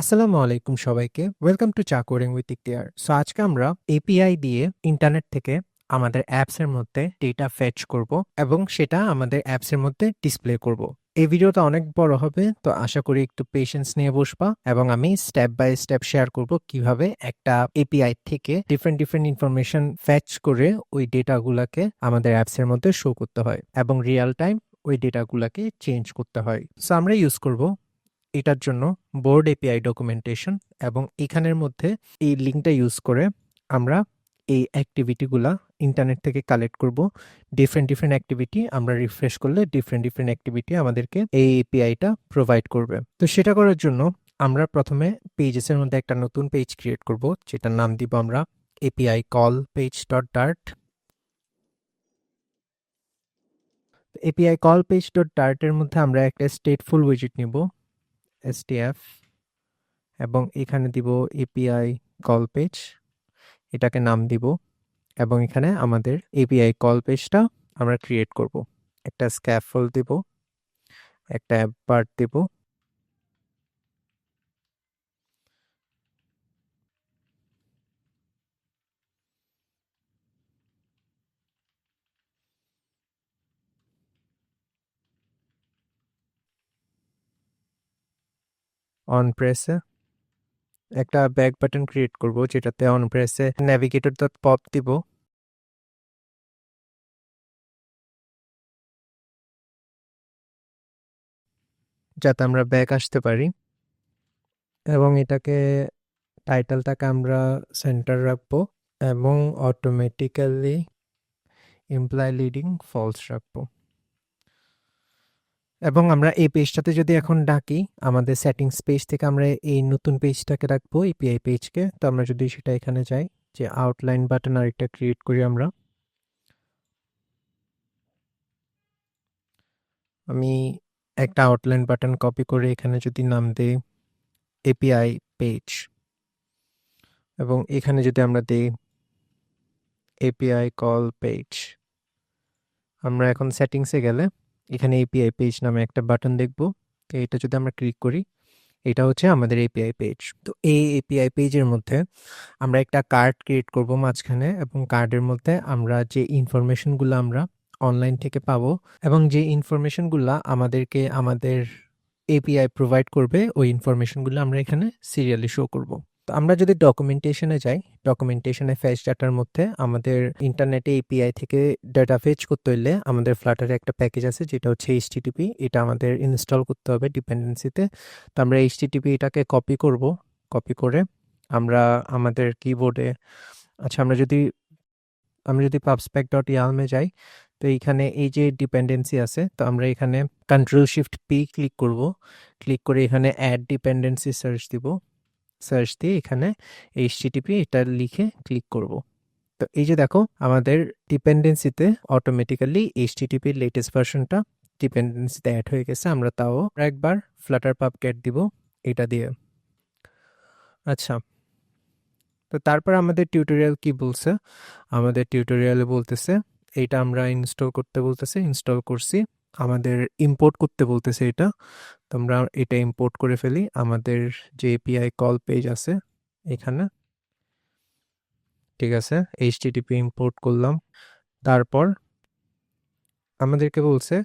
আসসালামু আলাইকুম সবাইকে। ওয়েলকাম টু চা কোডিং উইথ ইখতিয়ার। সো আজকে আমরা এপিআই দিয়ে ইন্টারনেট থেকে আমাদের অ্যাপস এর মধ্যে ডেটা ফেচ করব এবং সেটা আমাদের অ্যাপস এর মধ্যে ডিসপ্লে করব। এই ভিডিওটা অনেক বড় হবে, তো আশা করি একটু পেশেন্স নিয়ে বসবা এবং আমি স্টেপ বাই স্টেপ শেয়ার করব কিভাবে একটা এপিআই থেকে ডিফারেন্ট ইনফরমেশন ফেচ করে ওই ডেটাগুলোকে আমাদের অ্যাপস এর মধ্যে শো করতে হয় এবং রিয়েল টাইম ওই ডেটাগুলোকে চেঞ্জ করতে হয়। সো আমরা ইউজ করব এটার জন্য বোর্ড এপিআই ডকুমেন্টেশন এবং এখানের মধ্যে এই লিঙ্কটা ইউজ করে আমরা এই অ্যাক্টিভিটিগুলা ইন্টারনেট থেকে কালেক্ট করব। ডিফারেন্ট অ্যাক্টিভিটি আমরা রিফ্রেশ করলে ডিফারেন্ট অ্যাক্টিভিটি আমাদেরকে এই এপিআইটা প্রোভাইড করবে। তো সেটা করার জন্য আমরা প্রথমে পেজেসের মধ্যে একটা নতুন পেজ ক্রিয়েট করব, যেটার নাম দিব আমরা API call page dot dart. API call page dot ডার্টের মধ্যে আমরা একটা স্টেটফুল উইজেট নিব STF এবং এখানে দিব এপিআই কল পেজ, এটাকে নাম দিব এবং এখানে আমাদের এপিআই কল পেজটা আমরা ক্রিয়েট করব। একটা স্ক্যাফোল্ড দিব, একটা অ্যাপার্ট দিব, অন প্রেসে একটা ব্যাক বাটন ক্রিয়েট করব, যেটাতে অন প্রেসে ন্যাভিগেটর ডট পপ দিব, যাতে আমরা ব্যাক আসতে পারি এবং এটাকে টাইটেলটাকে আমরা সেন্টার রাখবো এবং অটোমেটিক্যালি ইমপ্লাই লিডিং ফলস রাখবো। এবং আমরা এই পেজটাতে যদি এখন ডাকি, আমাদের সেটিংস পেজ থেকে আমরা এই নতুন পেজটাকে রাখবো এপিআই পেজকে। তো আমরা যদি সেটা এখানে যাই, যে আউটলাইন বাটন আরেকটা ক্রিয়েট করি আমি একটা আউটলাইন বাটন কপি করে এখানে যদি নাম দিই এপিআই পেজ এবং এখানে যদি আমরা দিই এপিআই কল পেজ, আমরা এখন সেটিংসে গেলে এখানে এপিআই পেজ নামে একটা বাটন দেখব। তো এটা যদি আমরা ক্লিক করি, এটা হচ্ছে আমাদের এপিআই পেজ। তো এই এপিআই পেজের মধ্যে আমরা একটা কার্ড ক্রিয়েট করব মাঝখানে এবং কার্ডের মধ্যে আমরা যে ইনফরমেশনগুলো আমরা অনলাইন থেকে পাবো এবং যে ইনফরমেশনগুলো আমাদেরকে আমাদের এপিআই প্রোভাইড করবে, ওই ইনফরমেশনগুলো আমরা এখানে সিরিয়ালি শো করব। তো আমরা যদি ডকুমেন্টেশনে যাই, ডকুমেন্টেশনে ফেচ ডাটার মধ্যে আমাদের ইন্টারনেটে এপিআই থেকে ডাটা ফেচ করতে হলে আমাদের ফ্লাটারে একটা প্যাকেজ আছে, যেটা হচ্ছে এইচটিটিপি। এটা আমাদের ইনস্টল করতে হবে ডিপেন্ডেন্সিতে। তো আমরা এইচটিটিপি এটাকে কপি করব, কপি করে আমরা আমাদের কিবোর্ডে, আচ্ছা আমরা যদি পাবস্প্যাক ডট ইয়ালমে যাই, তো এইখানে এই যে ডিপেন্ডেন্সি আছে, তো আমরা এখানে কন্ট্রোল শিফট পি ক্লিক করব। ক্লিক করে এখানে অ্যাড ডিপেন্ডেন্সি সার্চ দিব, সার্চ দিয়ে এখানে এইচটিটিপি এটা লিখে ক্লিক করব। তো এই যে দেখো আমাদের ডিপেন্ডেন্সিতে অটোমেটিক্যালি এইচটিটিপির লেটেস্ট ভার্সনটা ডিপেন্ডেন্সিতে অ্যাড হয়ে গেছে। আমরা তাও একবার ফ্লাটার পাব গেট দিব এটা দিয়ে। আচ্ছা, তো তারপর আমাদের টিউটোরিয়াল কি বলছে, আমাদের টিউটোরিয়ালে বলতেছে এইটা আমরা ইনস্টল করতে বলতেছে, ইনস্টল করছি। আমাদের ইম্পোর্ট করতে বলতেছে এটা, তো আমরা এটা ইম্পোর্ট করে ফেলি আমাদের যে এপিআই কল পেজ আছে এখানে। ঠিক আছে, এইচটিটিপি ইম্পোর্ট করলাম। তারপর আমাদেরকে বলছে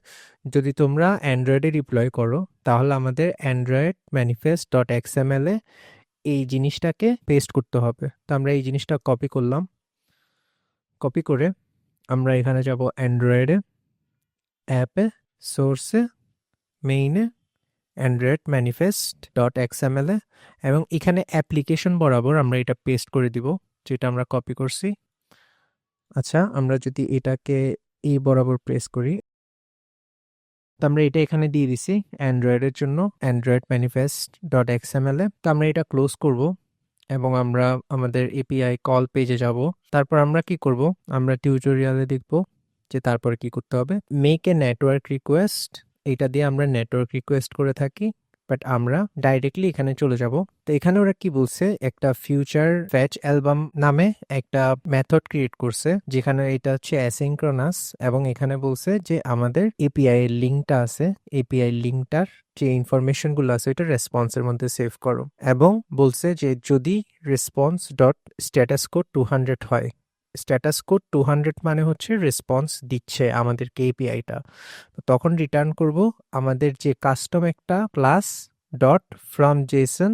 যদি তোমরা অ্যান্ড্রয়েডে ডিপ্লয় করো, তাহলে আমাদের অ্যান্ড্রয়েড ম্যানিফেস্ট ডট এক্সএমএল এ এই জিনিসটাকে পেস্ট করতে হবে। তো আমরা এই জিনিসটা কপি করলাম, কপি করে আমরা এখানে যাব অ্যান্ড্রয়েডে, অ্যাপে, সোর্সে, মেইনে, অ্যান্ড্রয়েড ম্যানিফেস্ট ডট এক্সএমএল এ এবং এখানে অ্যাপ্লিকেশন বরাবর আমরা এটা পেস্ট করে দিব, যেটা আমরা কপি করছি। আচ্ছা, আমরা যদি এটাকে এই বরাবর প্রেস করি, তো আমরা এটা এখানে দিয়ে দিছি অ্যান্ড্রয়েডের জন্য অ্যান্ড্রয়েড ম্যানিফেস্ট ডট এক্সএমএল এ। তো আমরা এটা ক্লোজ করব এবং আমরা আমাদের এপিআই কল পেজে যাব। তারপর আমরা কি করব, আমরা টিউটোরিয়ালে দেখব যে তারপরে কি করতে হবে। মেক এ নেটওয়ার্ক রিকোয়েস্ট, এটা দিয়ে আমরা নেটওয়ার্ক রিকোয়েস্ট করে থাকি বাট আমরা ডাইরেক্টলি এখানে চলে যাব। তো এখানে ওরা কি বলছে, একটা ফিউচার ফেচ অ্যালবাম নামে একটা মেথড ক্রিয়েট করছে, যেখানে এটা হচ্ছে অ্যাসিনক্রোনাস, এবং এখানে বলছে যে আমাদের এপিআই এর লিঙ্কটা আছে, এপিআই লিঙ্কটার যে ইনফরমেশনগুলো আছে এটা রেসপন্সের মধ্যে সেভ করো, এবং বলছে যে যদি রেসপন্স ডট স্ট্যাটাস কোড 200 হয়, স্ট্যাটাস কোড 200 মানে হচ্ছে রেসপন্স দিচ্ছে আমাদেরকে এপিআইটা, তো তখন রিটার্ন করব আমাদের যে কাস্টম একটা class dot from Jason,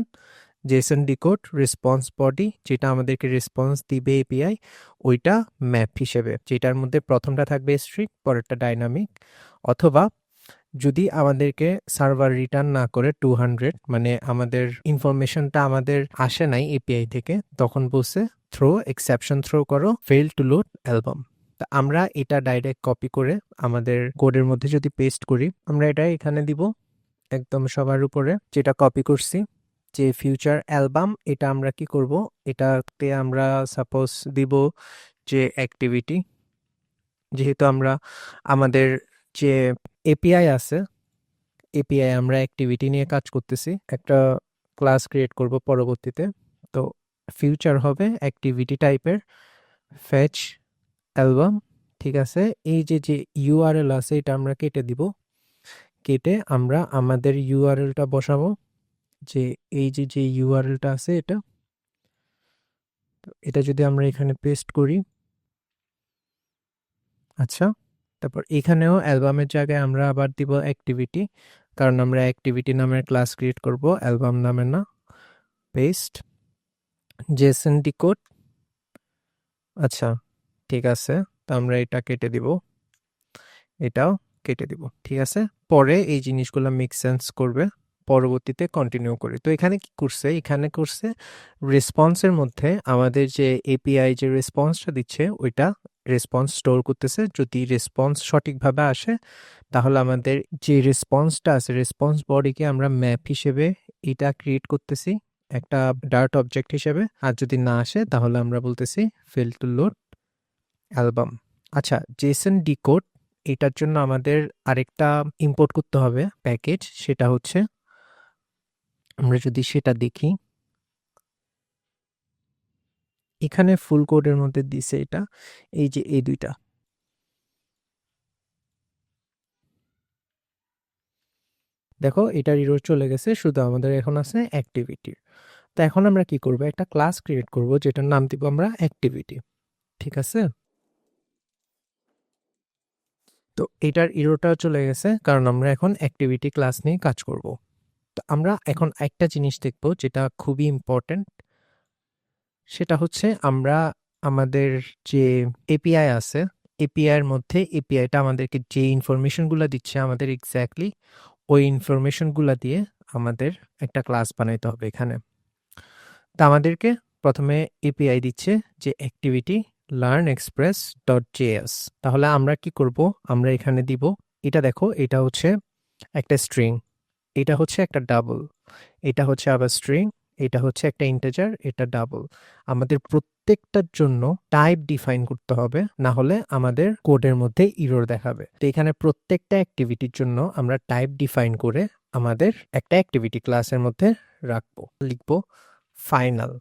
Jason decode response body, যেটা আমাদেরকে রেসপন্স দিবে এপিআই, ওইটা ম্যাপ হিসেবে, যেটার মধ্যে প্রথমটা থাকবে স্ট্রিং, পরেরটা ডাইনামিক। অথবা যদি আমাদেরকে সার্ভার রিটার্ন না করে 200, মানে আমাদের ইনফরমেশনটা আমাদের আসে নাই এপিআই থেকে, তখন বলছে থ্রো এক্সেপশন থ্রো করো ফেল টু লোড অ্যালবাম। তা আমরা এটা ডাইরেক্ট কপি করে আমাদের কোডের মধ্যে যদি পেস্ট করি, আমরা এটা এখানে দিব একদম সবার উপরে, যেটা কপি করছি, যে ফিউচার অ্যালবাম, এটা আমরা কি করব, এটাতে আমরা সাপোজ দিব যে অ্যাক্টিভিটি, যেহেতু আমরা আমাদের যে এপিআই আছে, এপিআই আমরা অ্যাক্টিভিটি নিয়ে কাজ করতেছি, একটা ক্লাস ক্রিয়েট করব পরবর্তীতে। তো ফিউচার হবে অ্যাক্টিভিটি টাইপের ফেচ অ্যালবাম, ঠিক আছে। এই যে যে ইউআরএল আছে এটা আমরা কেটে দিব, কেটে আমরা আমাদের ইউআরএলটা বসাবো, যে এই যে যে ইউআরএলটা আছে এটা, এটা যদি আমরা এখানে পেস্ট করি, আচ্ছা, তারপর এখানেও অ্যালবামের জায়গায় আমরা আবার দিব অ্যাক্টিভিটি, কারণ আমরা অ্যাক্টিভিটি নামের ক্লাস ক্রিয়েট করব, অ্যালবাম নামে না। পেস্ট জেসন ডিকোড, আচ্ছা ঠিক আছে, তো আমরা এটা কেটে দিব, এটাও কেটে দিব, ঠিক আছে। পরে এই জিনিসগুলো মেক সেন্স করবে, পরবর্তীতে কন্টিনিউ করি। তো এখানে কি করছে, এখানে করছে রেসপন্সের মধ্যে আমাদের যে এপিআই যে রেসপন্সটা দিচ্ছে ওইটা রেসপন্স স্টোর করতেছে, যদি রেসপন্স সঠিকভাবে আসে তাহলে আমাদের যে রেসপন্সটা আছে রেসপন্স বডিকে আমরা ম্যাপ হিসেবে এটা ক্রিয়েট করতেছি একটা ডার্ট অবজেক্ট হিসেবে, আর যদি না আসে তাহলে আমরা বলতেছি ফেল টু লোড অ্যালবাম। আচ্ছা, জেসন ডিকোড, এটার জন্য আমাদের আরেকটা ইম্পোর্ট করতে হবে প্যাকেজ, সেটা হচ্ছে, আমরা যদি সেটা দেখি, এখানে ফুল কোডের মধ্যে দিছে এটা, এই যে এই দুইটা, দেখো এটার ইরর চলে গেছে, শুধু আমাদের এখন আছে অ্যাক্টিভিটির। তো এখন আমরা কি করব, একটা ক্লাস ক্রিয়েট করব যেটার নাম দিব আমরা অ্যাক্টিভিটি, ঠিক আছে। তো এটার ইরোটাও চলে গেছে, কারণ আমরা এখন অ্যাক্টিভিটি ক্লাস নিয়ে কাজ করব। তো আমরা এখন একটা জিনিস দেখব যেটা খুবই ইম্পর্টেন্ট, সেটা হচ্ছে আমরা আমাদের যে এপিআই আছে, এপিআই এর মধ্যে এপিআইটা আমাদেরকে যে ইনফরমেশনগুলো দিচ্ছে আমাদের এক্স্যাক্টলি ওই ইনফরমেশনগুলো দিয়ে আমাদের একটা ক্লাস বানাইতে হবে এখানে। তা আমাদেরকে প্রথমে এপিআই দিচ্ছে যে activity learn express dot JS, তাহলে আমরা কি করব, আমরা এখানে দিব, এটা দেখো এটা হচ্ছে একটা স্ট্রিং, এটা হচ্ছে একটা ডাবল, এটা হচ্ছে আবার স্ট্রিং, এটা হচ্ছে একটা ইন্টিজার, এটা ডাবল। আমাদের প্রত্যেকটার জন্য টাইপ ডিফাইন করতে হবে, না হলে আমাদের কোডের মধ্যে ইরর দেখাবে। তো এখানে প্রত্যেকটা অ্যাক্টিভিটির জন্য আমরা টাইপ ডিফাইন করে আমাদের একটা অ্যাক্টিভিটি ক্লাসের মধ্যে রাখবো, লিখবো ফাইনাল।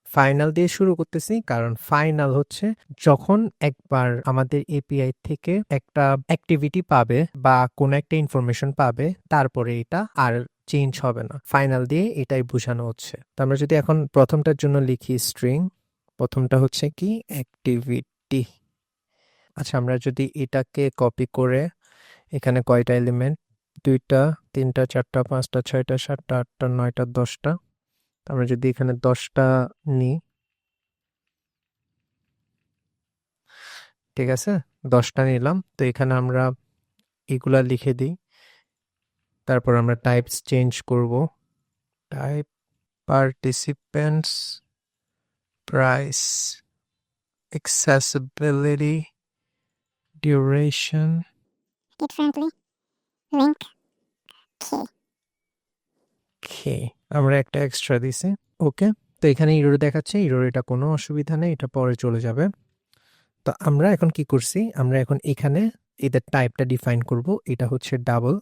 ফাইনাল দিয়ে শুরু করতেছি, কারণ ফাইনাল হচ্ছে যখন একবার আমাদের এপিআই থেকে একটা অ্যাক্টিভিটি পাবে বা কোনো একটা ইনফরমেশন পাবে, তারপরে এটা আর চেঞ্জ হবে না, ফাইনাল দিয়ে এটাই বোঝানো হচ্ছে। তো আমরা যদি এখন প্রথমটার জন্য লিখি স্ট্রিং, প্রথমটা হচ্ছে কি অ্যাক্টিভিটি। আচ্ছা, আমরা যদি এটাকে কপি করে, এখানে কয়টা এলিমেন্ট, 2টা 3টা 4টা 5টা 6টা 7টা 8টা 9টা 10টা, আমরা যদি এখানে 10টা নিই, ঠিক আছে, 10টা নিলাম। তো এখানে আমরা এগুলা লিখে দিই, তারপর আমরা টাইপস চেঞ্জ করব, type participants price accessibility duration kid friendly link key কে, আমরা একটা এক্সট্রা দিছি, ওকে। তো এখানে ইরর দেখাচ্ছে, ইরর, এটা কোনো অসুবিধা নেই, এটা পরে চলে যাবে। তো আমরা এখন কি করছি, আমরা এখন এখানে এদের টাইপটা ডিফাইন করব, এটা হচ্ছে ডাবল,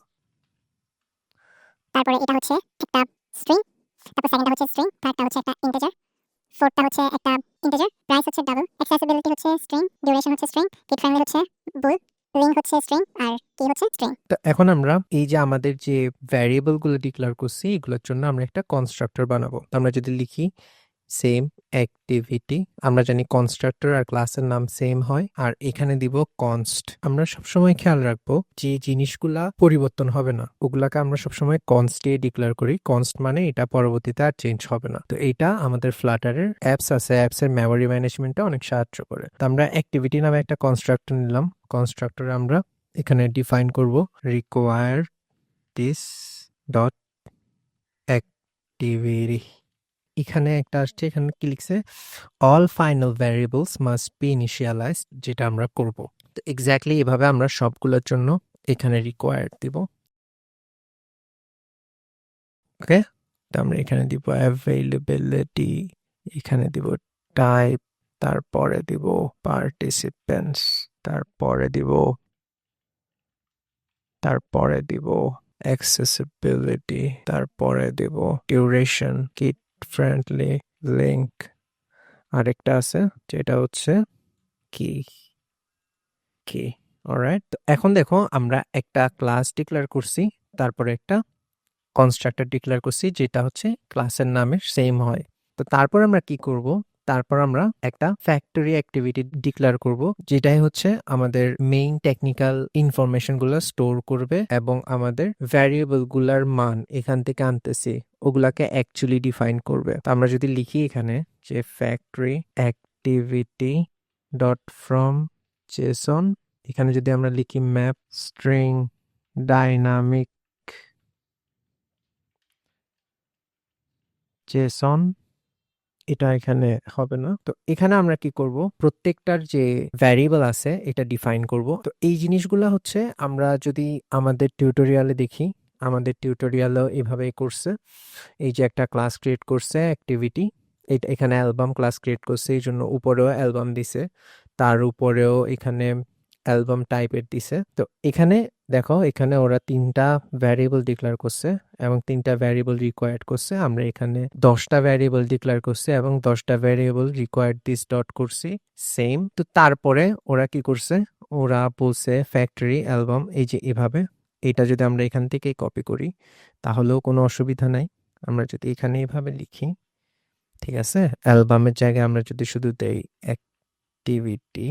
তারপরে এটা হচ্ছে একটা স্ট্রিং, তারপর সেকেন্ডটা হচ্ছে স্ট্রিং, থার্ডটা হচ্ছে একটা ইন্টিজার, ফোর্থটা হচ্ছে একটা ইন্টিজার, প্রাইস হচ্ছে ডাবল, অ্যাক্সেসিবিলিটি হচ্ছে স্ট্রিং, ডিউরেশন হচ্ছে স্ট্রিং, কিড ফ্রেন্ডলি হচ্ছে বুল, লিঙ্ক হচ্ছে স্ট্রিং, আর কি হচ্ছে স্ট্রিং। তো এখন আমরা এই যে আমাদের যে ভ্যারিয়েবল গুলো ডিক্লেয়ার করছি এগুলোর জন্য আমরা একটা কনস্ট্রাক্টর বানাবো। তো আমরা যদি লিখি সেম অ্যাক্টিভিটি, আমরা জানি কনস্ট্রাক্টর আর ক্লাসের নাম সেম হয়, আর এখানে দিব কনস্ট। আমরা সবসময় খেয়াল রাখবো যে জিনিসগুলা পরিবর্তন হবে না ওগুলাকে আমরা সবসময় কনস্ট দিয়ে ডিক্লেয়ার করি। কনস্ট মানে এটা পরবর্তীতে আর চেঞ্জ হবে না। তো এইটা আমাদের ফ্লাটারের অ্যাপস আছে, অ্যাপস এর মেমোরি ম্যানেজমেন্টে অনেক সাহায্য করে। তো আমরা অ্যাক্টিভিটি নামে একটা কনস্ট্রাক্টর নিলাম। কনস্ট্রাক্টরে আমরা এখানে ডিফাইন করব রিকোয়ার দিস ডট অ্যাক্টিভিটি। এখানে একটা আসছে, এখানে কি লিখছে all final variables must be initialised, যেটা আমরা করব। তো এক্স্যাক্টলি এভাবে আমরা সবগুলোর জন্য এখানে রিকোয়ার্ড দিব। ওকে, তো আমরা এখানে দিব অ্যাভেইলেবিলিটি, এখানে দিব টাইপ, তারপরে দিব পার্টিসিপেন্টস, তারপরে দিব অ্যাক্সেসিবিলিটি, তারপরে দিব ডিউরেশন, কিড ফ্রেন্ডলি, লিঙ্ক, আরেকটা আছে যেটা হচ্ছে কি কি অলরাইট। তো এখন দেখো আমরা একটা ক্লাস ডিক্লেয়ার করছি, তারপরে একটা কনস্ট্রাক্টর ডিক্লেয়ার করছি যেটা হচ্ছে ক্লাসের নামের সেম হয়। তো তারপর আমরা কি করব, তারপর আমরা একটা ফ্যাক্টরি অ্যাক্টিভিটি ডিক্লেয়ার করব, যেটাই হচ্ছে আমাদের মেইন টেকনিক্যাল ইনফরমেশন গুলো স্টোর করবে এবং আমাদের ভ্যারিয়েবল গুলার মান এখান থেকে আনতেছি ওগুলাকে অ্যাকচুয়ালি ডিফাইন করবে। তো আমরা যদি লিখি এখানে যে factory activity dot from Jason, এখানে যদি আমরা লিখি ম্যাপ স্ট্রিং ডাইনামিক জেসন, এটা এখানে হবে না। তো এখানে আমরা কি করব, প্রত্যেকটার যে ভ্যারিয়েবল আছে এটা ডিফাইন করব। তো এই জিনিসগুলো হচ্ছে আমরা যদি আমাদের টিউটোরিয়ালে দেখি, আমাদের টিউটোরিয়ালও এভাবেই করছে। এই যে একটা ক্লাস ক্রিয়েট করছে অ্যাক্টিভিটি, এটা এখানে অ্যালবাম ক্লাস ক্রিয়েট করছে, এই জন্য উপরেও অ্যালবাম দিছে, তার উপরেও এখানে অ্যালবাম টাইপের দিছে। তো এখানে দেখো এখানে ওরা 3টা ভ্যারিয়েবল ডিক্লেয়ার করছে এবং 3টা ভ্যারিয়েবল রিকোয়ার্ড করছে। আমরা এখানে 10টা ভ্যারিয়েবল ডিক্লেয়ার করছে এবং 10টা ভ্যারিয়েবল রিকোয়ার্ড দিস ডট করছি সেম। তো তারপরে ওরা কি করছে, ওরা বলছে ফ্যাক্টরি অ্যালবাম, এই যে এভাবে। এটা যদি আমরা এখান থেকে কপি করি তাহলেও কোনো অসুবিধা নাই। আমরা যদি এখানে এভাবে লিখি, ঠিক আছে, অ্যালবামের জায়গায় আমরা যদি শুধু দেই অ্যাক্টিভিটি,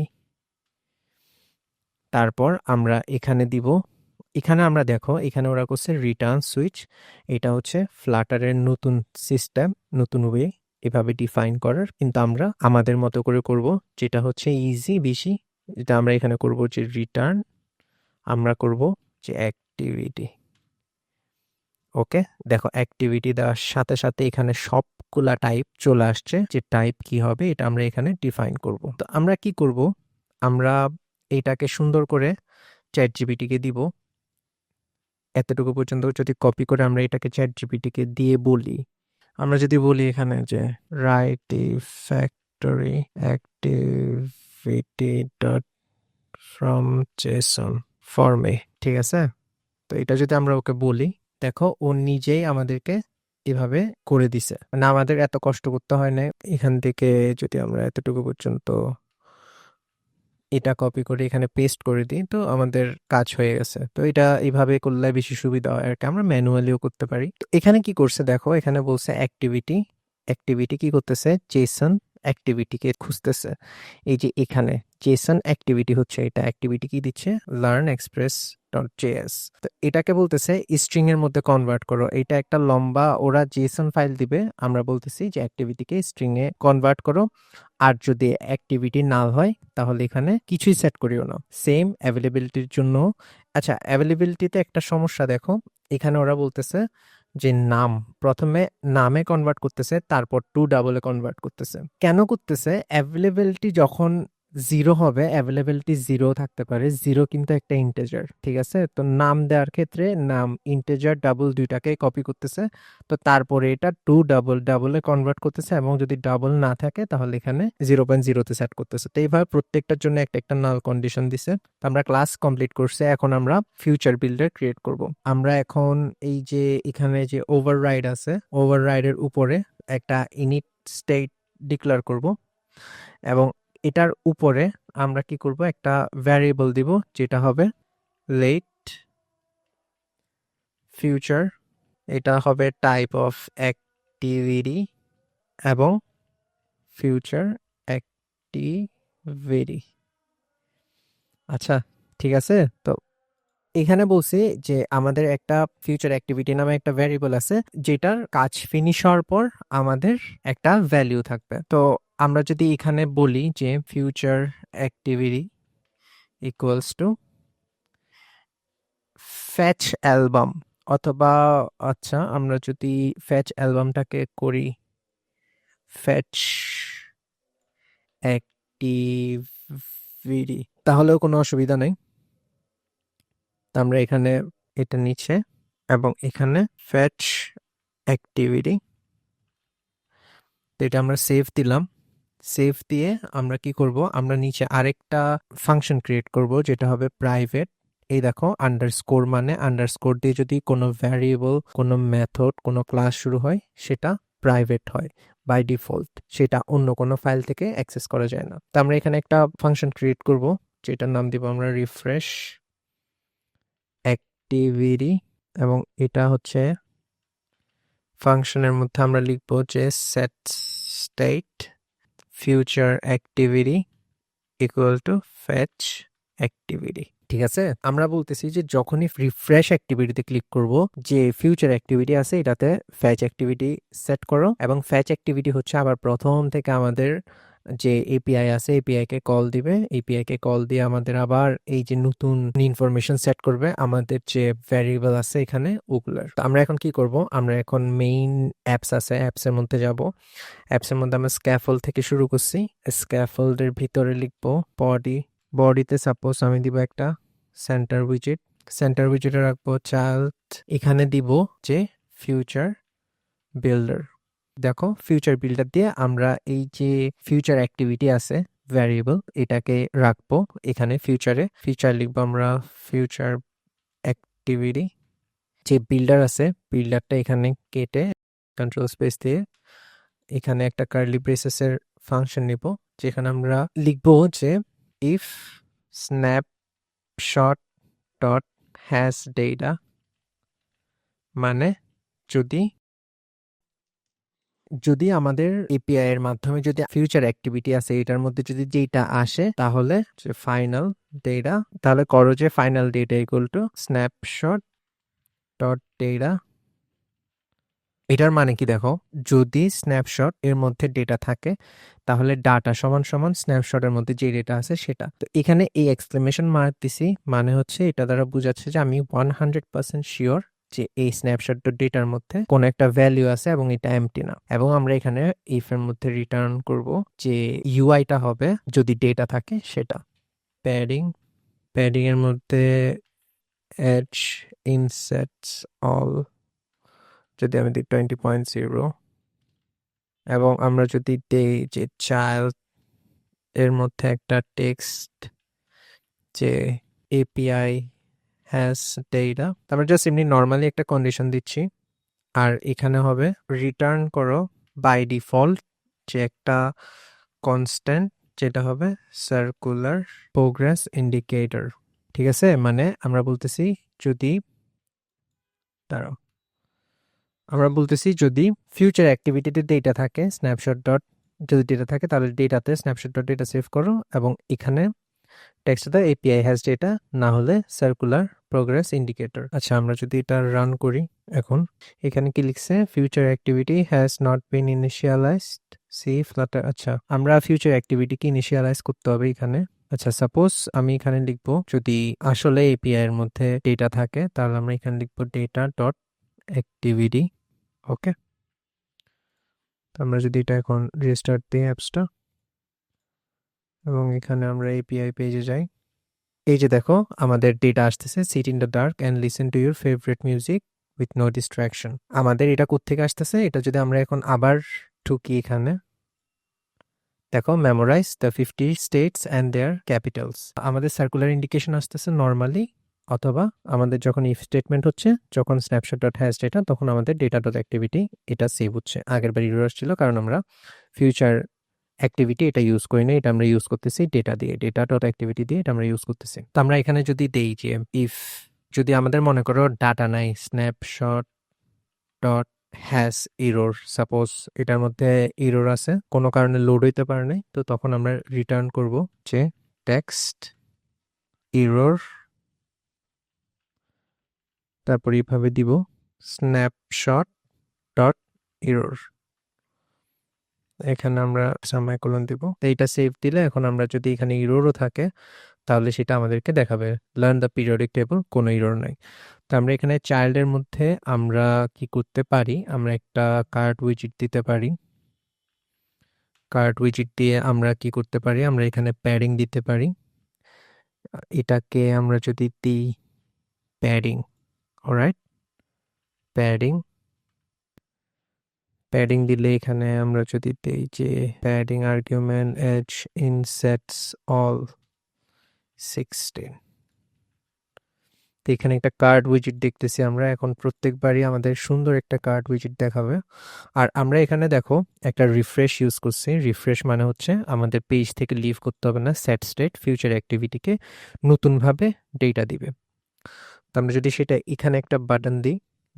তারপর আমরা এখানে দিব, এখানে আমরা দেখো এখানে ওরা করছে রিটার্ন সুইচ। এটা হচ্ছে ফ্লাটারের নতুন সিস্টেম, নতুন ওয়ে এভাবে ডিফাইন করার, কিন্তু আমরা আমাদের মতো করে করব, যেটা হচ্ছে ইজি বেশি। যেটা আমরা এখানে করব যে রিটার্ন, আমরা করব যে অ্যাক্টিভিটি। ওকে, দেখো অ্যাক্টিভিটি দেওয়ার সাথে সাথে এখানে সবগুলা টাইপ চলে আসছে, যে টাইপ কি হবে এটা আমরা এখানে ডিফাইন করব। তো আমরা কি করব, আমরা এটাকে সুন্দর করে চ্যাট জিপিটিকে দিব। এতটুকু পর্যন্ত যদি কপি করে আমরা এটাকে চ্যাট জিপিটিকে দিয়ে বলি, আমরা যদি বলি এখানে যে write the factory activity dot from Jason for me, ঠিক আছে। তো এটা যদি আমরা ওকে বলি, দেখো ও নিজেই আমাদেরকে এভাবে করে দিছে, মানে আমাদের এত কষ্ট করতে হয় না। এখান থেকে যদি আমরা এতটুকু পর্যন্ত এটা কপি করে এখানে পেস্ট করে দিই, তো আমাদের কাজ হয়ে গেছে। তো এটা এইভাবে করলে বেশি সুবিধা হয় আর কি, আমরা ম্যানুয়ালিও করতে পারি। তো এখানে কি করছে দেখো, এখানে বলছে অ্যাক্টিভিটি, অ্যাক্টিভিটি কি করতেছে, জেসন অ্যাক্টিভিটিকে খুঁজতেছে। এই যে এখানে জেসন অ্যাক্টিভিটি হচ্ছে, এটা অ্যাক্টিভিটি কি দিচ্ছে, লার্ন এক্সপ্রেস ডট জেএস। তো এটাকে বলতেছে স্ট্রিং এর মধ্যে কনভার্ট করো। এটা একটা লম্বা ওরা জেসন ফাইল দিবে, আমরা বলতেছি যে অ্যাক্টিভিটিকে স্ট্রিং এ কনভার্ট করো। আর যদি অ্যাক্টিভিটি নাল হয় তাহলে এখানে কিছুই সেট করিও না। সেম অ্যাভেলেবিলিটির জন্য। আচ্ছা, অ্যাভেলেবিলিটিতে একটা সমস্যা দেখো, এখানে ওরা বলতেছে যে নাম প্রথমে নামে কনভার্ট করতেছে, তারপর টু ডাবলে কনভার্ট করতেছে। কেন করতেছে, অ্যাভেলেবিলিটি যখন জিরো হবে, অ্যাভেলেবিলিটি জিরো থাকতে পারে, জিরো কিন্তু একটা ইন্টেজার, ঠিক আছে? তো নাম দেওয়ার ক্ষেত্রে নাম ইন্টেজার ডাবল দুইটাকে কপি করতেছে, তো তারপরে এটা টু ডাবল ডাবলে কনভার্ট করতেছে, এবং যদি ডাবল না থাকে তাহলে এখানে 0.0-তে সেট করতেছে। তো এইভাবে প্রত্যেকটার জন্য একটা একটা নাল কন্ডিশন দিছে। তো আমরা ক্লাস কমপ্লিট করছি, এখন আমরা ফিউচার বিল্ডার ক্রিয়েট করব। আমরা এখন এই যে এখানে যে ওভাররাইড আছে, ওভাররাইডের উপরে একটা ইনিট স্টেট ডিক্লেয়ার করব, এবং এটার উপরে আমরা কি করব, একটা ভ্যারিয়েবল দিব যেটা হবে লেট ফিউচার। এটা হবে টাইপ অফ অ্যাক্টিভিটি এবং ফিউচার অ্যাক্টিভিটি। আচ্ছা, ঠিক আছে। তো এখানে বলছি যে আমাদের একটা ফিউচার অ্যাক্টিভিটি নামে একটা ভ্যারিয়েবল আছে, যেটার কাজ ফিনিশ হওয়ার পর আমাদের একটা ভ্যালু থাকবে। তো আমরা যদি এখানে বলি যে future activity equals to ফ্যাচ album, অথবা আচ্ছা আমরা যদি ফ্যাচ অ্যালবামটাকে করি ফ্যাচ অ্যাক্টিভিটি, তাহলেও কোনো অসুবিধা নেই। তো আমরা এখানে এটা নিচে এবং এখানে ফ্যাচ অ্যাক্টিভিটি, তো এটা আমরা সেভ দিলাম। সেভ দিয়ে আমরা কি করব, আমরা নিচে আরেকটা ফাংশন ক্রিয়েট করব যেটা হবে প্রাইভেট। এই দেখো আন্ডারস্কোর, মানে আন্ডারস্কোর দিয়ে যদি কোনো ভ্যারিয়েবল, কোনো মেথড, কোনো ক্লাস শুরু হয় সেটা প্রাইভেট হয় বাই ডিফল্ট, সেটা অন্য কোনো ফাইল থেকে অ্যাক্সেস করা যায় না। তো আমরা এখানে একটা ফাংশন ক্রিয়েট করব যেটার নাম দিব আমরা রিফ্রেশ অ্যাক্টিভিটি, এবং এটা হচ্ছে ফাংশনের মধ্যে আমরা লিখব যে set state future activity equal to ফ্যাচ activity. ঠিক আছে, আমরা বলতেছি যে যখনই রিফ্রেশ অ্যাক্টিভিটিতে ক্লিক করব, যে ফিউচার অ্যাক্টিভিটি আছে এটাতে ফ্যাচ অ্যাক্টিভিটি সেট করো, এবং ফ্যাচ অ্যাক্টিভিটি হচ্ছে আবার প্রথম থেকে আমাদের যে এপিআই আছে এপিআই কে কল দিবে, এপিআই কে কল দিয়ে আমাদের আবার এই যে নতুন ইনফরমেশন সেট করবে আমাদের যে ভ্যারিয়েবল আছে এখানে ওগুলার। তো আমরা এখন কি করব, আমরা এখন মেইন অ্যাপস আছে, অ্যাপসের মধ্যে যাব। অ্যাপসের মধ্যে আমরা স্ক্যাফোল্ড থেকে শুরু করছি, স্ক্যাফোল্ডের ভিতরে লিখবো বডি। বডিতে সাপোজ আমি দিব একটা সেন্টার উইজেট, সেন্টার উইজেটে রাখবো চাইল্ড, এখানে দিব যে ফিউচার বিল্ডার। দেখো ফিউচার বিল্ডার দিয়ে আমরা এই যে ফিউচার অ্যাক্টিভিটি আছে ভ্যারিয়েবল, এটাকে রাখবো এখানে ফিউচারে। ফিউচার লিখবো আমরা ফিউচার অ্যাক্টিভিটি, যে বিল্ডার আছে বিল্ডারটা এখানে কেটে কন্ট্রোল স্পেস দিয়ে এখানে একটা কার্লি ব্রেসেসের ফাংশন নিব, যেখানে আমরা লিখবো যে if snapshot dot has data, মানে যদি যদি আমাদের এপিআই এর মাধ্যমে যদি ফিউচার অ্যাক্টিভিটি আছে এটার মধ্যে যদি যেটা আসে তাহলে যে ফাইনাল ডেটা, তাহলে করো যে final data equal to snapshot dot data. এটার মানে কি দেখো, যদি স্ন্যাপশট এর মধ্যে ডেটা থাকে তাহলে ডাটা সমান সমান স্ন্যাপশটের মধ্যে যে ডেটা আছে সেটা। তো এখানে এই এক্সক্লেমেশন মার্ক দিছি, মানে হচ্ছে এটা দ্বারা বোঝাচ্ছে যে আমি 100% শিওর যে এই স্ন্যাপশট ডেটার মধ্যে কোনো একটা ভ্যালু আছে এবং এটা এমটি না। এবং আমরা এখানে ইফ এর মধ্যে রিটার্ন করব যে ইউআইটা হবে যদি ডেটা থাকে সেটা। প্যাডিং, প্যাডিং এর মধ্যে এজ ইনসেটস অল যদি আমি দিই 20.0, এবং আমরা যদি দেই যে চাইল্ড এর মধ্যে একটা টেক্সট যে এপিআই হ্যাজ ডেটা, আমরা জাস্ট এমনি নর্মালি একটা কন্ডিশন দিচ্ছি। আর এখানে হবে রিটার্ন করো বাই ডিফল্ট যে একটা কনস্ট্যান্ট, যেটা হবে সার্কুলার প্রোগ্রেস ইন্ডিকেটর। ঠিক আছে, মানে আমরা বলতেছি যদি দাঁড়াও, আমরা বলতেছি যদি ফিউচার অ্যাক্টিভিটিতে ডেটা থাকে স্ন্যাপশট ডট, যদি ডেটা থাকে তাহলে ডেটাতে স্ন্যাপশট ডট ডেটা সেভ করো, এবং এখানে টেক্সটে এপিআই হ্যাজ ডেটা, না হলে সার্কুলার প্রোগ্রেস ইন্ডিকেটর। আচ্ছা, আমরা যদি এটা রান করি এখন, এখানে কি লিখছে future activity has not been initialized see Flutter. আচ্ছা, আমরা ফিউচার অ্যাক্টিভিটিকে ইনিশিয়ালাইজ করতে হবে এখানে। আচ্ছা, সাপোজ আমি এখানে লিখবো যদি আসলে এপিআই এর মধ্যে ডেটা থাকে তাহলে আমরা এখানে লিখবো ডেটা ডট অ্যাক্টিভিটি। ওকে, তো আমরা যদি এটা এখন রিস্টার্ট দিই অ্যাপসটা, এবং এখানে আমরা এপিআই পেজে যাই। এই যে দেখো আমাদের ডেটা আসতেছে, sit in the dark and listen to your favourite music with no distraction. আমাদের এটা কোত্থেকে আসতেছে, এটা যদি আমরা এখন আবার ঢুকি এখানে, দেখো memorise the 50 states and their capitals. আমাদের সার্কুলার ইন্ডিকেশন আসতেছে নর্মালি, অথবা আমাদের যখন ইফ স্টেটমেন্ট হচ্ছে, যখন স্ন্যাপশট ডট হ্যাশ ডেটা, তখন আমাদের ডেটা ডট অ্যাক্টিভিটি এটা সেভ হচ্ছে। আগের বার ইরর আসছিল কারণ আমরা ফিউচার অ্যাক্টিভিটি এটা ইউজ করি না, এটা আমরা ইউজ করতেছি ডেটা দিয়ে, ডেটা ডট অ্যাক্টিভিটি দিয়ে এটা আমরা ইউজ করতেছি। তো আমরা এখানে যদি দেই যে ইফ, যদি আমাদের মনে করো ডাটা নাই, snapshot dot has error, suppose এটার মধ্যে ইরর আছে, কোনো কারণে লোড হইতে পারে নাই, তো তখন আমরা রিটার্ন করব যে টেক্সট ইরর, তারপর এইভাবে দিব স্ন্যাপশট ডট ইরর, এখানে আমরা সেমিকোলন দিব। তো এইটা সেভ দিলে এখন আমরা যদি এখানে ইররও থাকে তাহলে সেটা আমাদেরকে দেখাবে লার্ন দ্য পিরিয়ডিক টেবল, কোনো ইরর নাই। তো আমরা এখানে চাইল্ডের মধ্যে আমরা কি করতে পারি, আমরা একটা কার্ড উইজিট দিতে পারি। কার্ড উইজিট দিয়ে আমরা কি করতে পারি, আমরা এখানে প্যাডিং দিতে পারি। এটাকে আমরা যদি দিই প্যাডিং, অলরাইট, প্যাডিং, প্যাডিং দিলে এখানে আমরা যদি দিই যে padding argument edge insets all 16, তো এখানে একটা কার্ড উইজিট দেখতেছি আমরা এখন, প্রত্যেকবারই আমাদের সুন্দর একটা কার্ড উইজিট দেখাবে। আর আমরা এখানে দেখো একটা রিফ্রেশ ইউজ করছি। রিফ্রেশ মানে হচ্ছে আমাদের পেজ থেকে লিভ করতে হবে না, সেট স্টেট ফিউচার অ্যাক্টিভিটিকে নতুনভাবে ডেটা দিবে। তো আমরা যদি সেটা এখানে একটা বাটন দিই,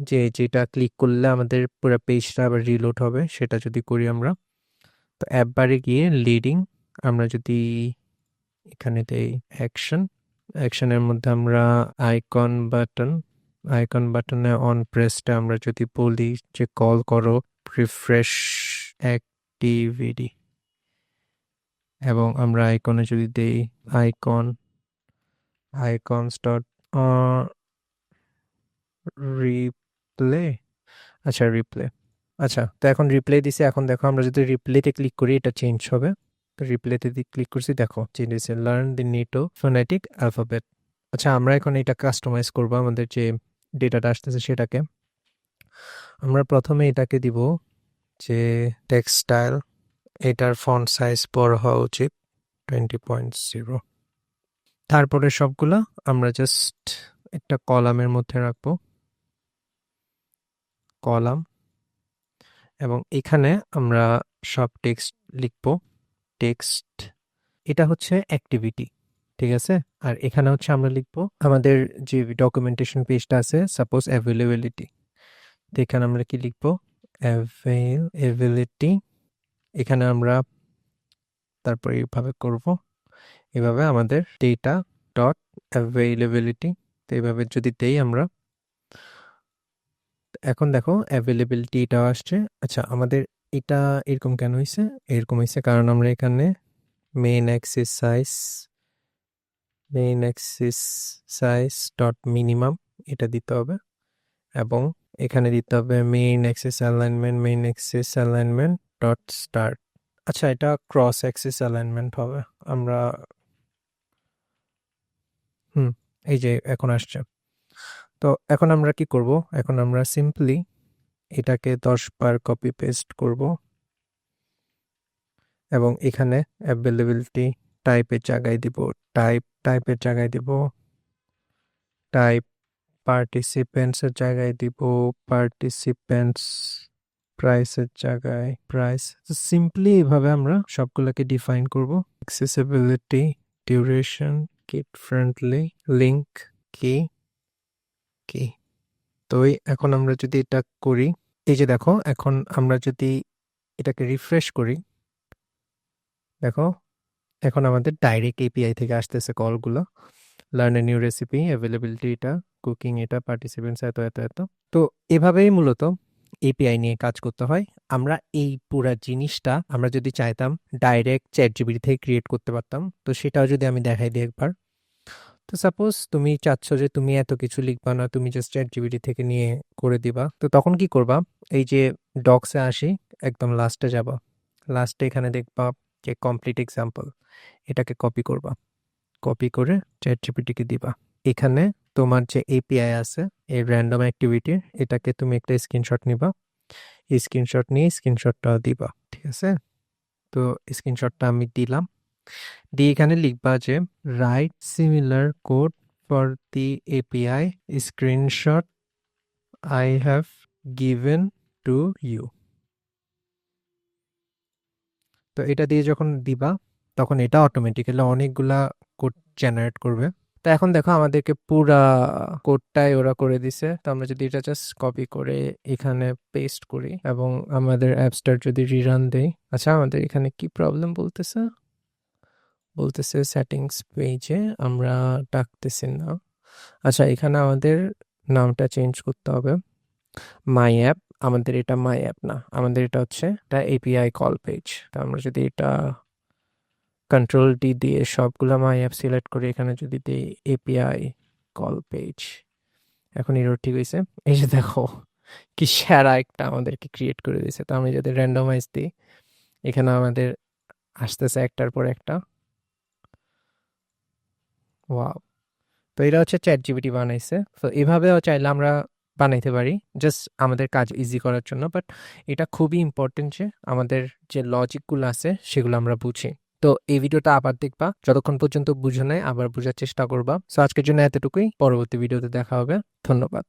যে যেটা ক্লিক করলে আমাদের পুরো পেজটা আবার রিলোড হবে, সেটা যদি করি আমরা, তো অ্যাপ বারে গিয়ে লিডিং, আমরা যদি এখানে দেই অ্যাকশন, অ্যাকশনের মধ্যে আমরা আইকন বাটন, আইকন বাটনে অন প্রেসটা আমরা যদি বলি যে কল করো রিফ্রেশ অ্যাক্টিভিটি, এবং আমরা আইকনে যদি দেই আইকন, আইকনস ডট রিপ্লে, আচ্ছা রিপ্লে, আচ্ছা তো এখন রিপ্লে দিছে। এখন দেখো আমরা যদি রিপ্লেতে ক্লিক করি এটা চেঞ্জ হবে। তো রিপ্লেতে ক্লিক করছি, দেখো চেঞ্জ হয়েছে, লার্ন দি নেটো ফোনেটিক অ্যালফাবেট। আচ্ছা আমরা এখন এটা কাস্টমাইজ করব আমাদের যে ডেটাটা আসতেছে সেটাকে। আমরা প্রথমে এটাকে দিব যে টেক্সটাইল, এটার ফন্ট সাইজ বড় হওয়া উচিত 20.0। তারপরে সবগুলা আমরা জাস্ট একটা কলামের মধ্যে রাখবো, কলাম, এবং এখানে আমরা সব টেক্সট লিখবো। টেক্সট এটা হচ্ছে অ্যাক্টিভিটি, ঠিক আছে। আর এখানে হচ্ছে আমরা লিখবো আমাদের যে ডকুমেন্টেশন পেজটা আছে, সাপোজ অ্যাভেলেবিলিটি, তো এখানে আমরা কি লিখবো অ্যাভেলেবিলিটি, এখানে আমরা তারপর এইভাবে করব, এভাবে আমাদের ডেটা ডট অ্যাভেলেবিলিটি, তো এইভাবে যদি দেই আমরা, এখন দেখো অ্যাভেলেবিলিটি এটাও আসছে। আচ্ছা আমাদের এটা এরকম কেন হয়েছে, এরকম হয়েছে কারণ আমরা এখানে main Axis size, main Axis size dot minimum এটা দিতে হবে, এবং এখানে দিতে হবে main Axis alignment, main Axis alignment dot start. আচ্ছা এটা ক্রস অ্যাক্সিস অ্যালাইনমেন্ট হবে আমরা, এই যে এখন আসছে। তো এখন আমরা কি করব, এখন আমরা সিম্পলি এটাকে 10 বার কপি পেস্ট করব, এবং এখানে অ্যাভেলেবিলিটি টাইপের জায়গায় দিব টাইপের জায়গায় দিব টাইপ, পার্টিসিপেন্টসের জায়গায় দিব পার্টিসিপেন্টস, প্রাইসের জায়গায় প্রাইস। সিম্পলি এইভাবে আমরা সবগুলোকে ডিফাইন করব। Accessibility, duration, kid friendly, link কি কি। তো এখন আমরা যদি এটা করি, এই যে দেখো এখন আমরা যদি এটাকে রিফ্রেশ করি, দেখো এখন আমাদের ডাইরেক্ট এপিআই থেকে আসতেছে কলগুলো, learn a new recipe, availability এটা, কুকিং এটা, পার্টিসিপেন্টস এত এত এত। তো এভাবেই মূলত এপিআই নিয়ে কাজ করতে হয়। আমরা এই পুরা জিনিসটা আমরা যদি চাইতাম ডাইরেক্ট চ্যাট জিপিটি থেকে ক্রিয়েট করতে পারতাম, তো সেটাও যদি আমি দেখাই দিই একবার। তো সাপোজ তুমি চাচ্ছ যে তুমি এত কিছু লিখবা না, তুমি জাস্ট চ্যাট জিপিটি থেকে নিয়ে করে দিবা, তো তখন কি করবা, এই যে ডক্সে আসি, একদম লাস্টে যাবা, লাস্টে এখানে দেখবা যে কমপ্লিট এক্সাম্পল, এটাকে কপি করবা, কপি করে চ্যাট জিপিটিকে দিবা। এখানে তোমার যে এপিআই আছে এই র্যান্ডম অ্যাক্টিভিটির, এটাকে তুমি একটা স্ক্রিনশট নিবা, এই স্ক্রিনশট নিয়ে স্ক্রিনশটটা দিবা, ঠিক আছে? তো স্ক্রিনশটটা আমি দিলাম, দিয়ে এখানে লিখবা যে write similar code for the API screenshot I have given to you. তো এটা দিয়ে যখন দিবা তখন এটা অটোমেটিক্যালি অনেকগুলা কোড জেনারেট করবে। তো এখন দেখো আমাদেরকে পুরা কোডটাই ওরা করে দিছে। তো আমরা যদি এটা জাস্ট কপি করে এখানে পেস্ট করি এবং আমাদের অ্যাপসটার যদি রিরান দেই, আচ্ছা আমাদের এখানে কি প্রবলেম বলতেছে, বলতেছে সেটিংস পেজে আমরা ডাকতেছি না। আচ্ছা এখানে আমাদের নামটা চেঞ্জ করতে হবে, মাই অ্যাপ, আমাদের এটা মাই অ্যাপ না, আমাদের এটা হচ্ছে এটা এপিআই কল পেজ। তো আমরা যদি এটা কন্ট্রোল ডি দিয়ে সবগুলো মাই অ্যাপ সিলেক্ট করে এখানে যদি দিই এপিআই কল পেজ, এখন এরর ঠিক হয়েছে। এই যে দেখো কি সেরা একটা আমাদেরকে ক্রিয়েট করে দিয়েছে। তো আমি যদি র্যান্ডমাইজ দিই এখানে আমাদের আসতেছে একটার পর একটা। ওয়াও! তো এটা হচ্ছে চ্যাট জিপিটি বানাইছে। তো এভাবেও চাইলে আমরা বানাইতে পারি জাস্ট আমাদের কাজ ইজি করার জন্য, বাট এটা খুবই ইম্পর্টেন্ট যে আমাদের যে লজিকগুলো আছে সেগুলো আমরা বুঝি। তো এই ভিডিওটা আবার দেখবা, যতক্ষণ পর্যন্ত বুঝো নাই আবার বোঝার চেষ্টা করবা। সো আজকের জন্য এতটুকুই, পরবর্তী ভিডিওতে দেখা হবে। ধন্যবাদ।